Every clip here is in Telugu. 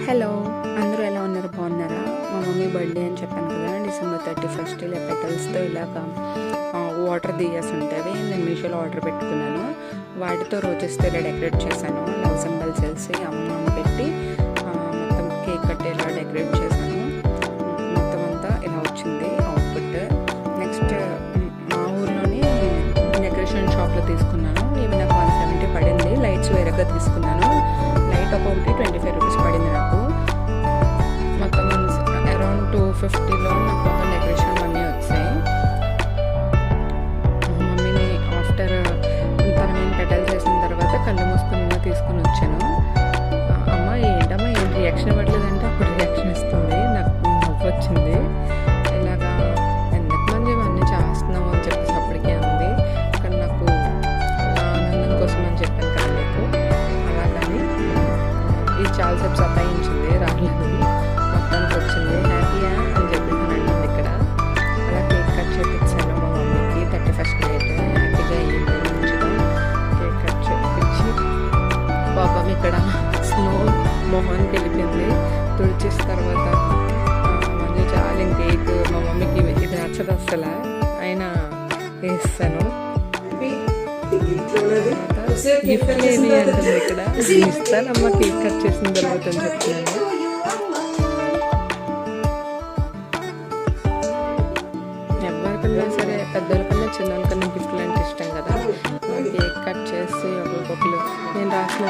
హలో, అందరూ ఎలా ఉన్నారు? బాగున్నారా? మా మమ్మీ బర్త్డే అని చెప్పాను కదా, December 31st. ఇలా పెటల్స్తో ఇలాగ వాటర్ దియాస్ ఉంటాయి. నేను మీషోలో ఆర్డర్ పెట్టుకున్నాను. వాటితో రోజెస్తో ఇలా డెకరేట్ చేశాను. లవ్ సింబల్స్ వేసి అమ్మని పెట్టి మొత్తం కేక్ కట్టి ఇలా డెకరేట్ చేశాను. మొత్తం అంతా ఇలా వచ్చింది అవుట్పుట్. నెక్స్ట్ మా ఊర్లోని డెకరేషన్ షాప్లో తీసుకున్నాను. ఇవి నాకు 170 పడింది. లైట్స్ వేరేగా తీసుకున్నాను. లైట్ ఒకటి 25 రూపీస్ పడింది నాకు. మొత్తం అరౌండ్ 250లో నాకు మొత్తం డెకరేషన్ అన్నీ వచ్చాయి. మమ్మీని ఆఫ్టర్ నేను పెటల్స్ చేసిన తర్వాత కళ్ళు మూసుకుని తీసుకుని వచ్చాను. అమ్మ ఏంటమ్మా ఏం రియాక్షన్ ఇవ్వట్లేదంటే అప్పుడు రియాక్షన్ ఇస్తుంది. నాకు నవ్వు వచ్చింది. ఇలాగా ఎందుకు మంది ఇవన్నీ చేస్తున్నావు అని చెప్పేసి అప్పటికే ఉంది. కానీ నాకు ఆనందం కోసం అని చెప్పాను కదా మీకు. అలాగని ఇది చాలాసేపు సతాయించింది, రాలేదు. మొత్తానికి వచ్చింది. హ్యాపీయా అని చెప్పేసి అడిగింది ఇక్కడ. అలా కేక్ కట్ చేయించాను మా మమ్మీకి 31st నైట్. హ్యాపీగా అయ్యింది. మంచిగా కేక్ కట్ చేయించి పాపం ఇక్కడ స్నో మొహానికి వెళ్ళిపోయింది. తుడిచేసిన తర్వాత మంచి చాలా కేక్ మా మమ్మీకి ఇది నచ్చదు అసలు, అయినా వేస్తాను. గిఫ్ట్ ఏమి అంటుంది ఇక్కడ. ఇస్తానమ్మ కేక్ కట్ చేసిన తర్వాత అని చెప్తున్నాను. ఎవరికన్నా సరే పెద్దవాళ్ళకన్నా చిన్నవాళ్ళకన్నా గిఫ్ట్లు అంటే ఇష్టం కదా. కేక్ కట్ చేసి ఒకరికొకరు నేను రాసిన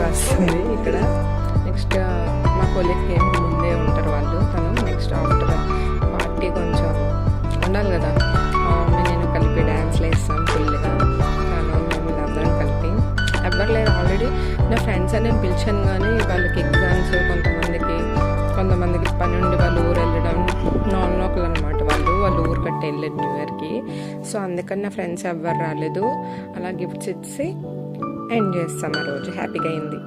రాస్తుంది ఇక్కడ. నెక్స్ట్ మా కొలిక్కి ముందే ఉంటారు వాళ్ళు. తను నెక్స్ట్ ఆఫ్టర్ పార్టీ కొంచెం ఉండాలి కదా, నేను కలిపి డ్యాన్స్లు వేస్తాను ఫుల్గా. మేము అందరం కలిపి ఎవ్వరు లేరు. ఆల్రెడీ నా ఫ్రెండ్స్ అనేది పిలిచాను కానీ వాళ్ళకి ఎగ్జామ్స్, కొంతమందికి పని ఉండి వాళ్ళు ఊరు వెళ్ళడం, నాన్ లోకల్ అనమాట వాళ్ళు ఊరు కట్టి వెళ్ళారు న్యూ ఇయర్కి. సో అందుకని నా ఫ్రెండ్స్ ఎవ్వరు రాలేదు. అలా గిఫ్ట్స్ ఇచ్చి ఎండ్ చేస్తాం ఆ రోజు. హ్యాపీగా అయింది.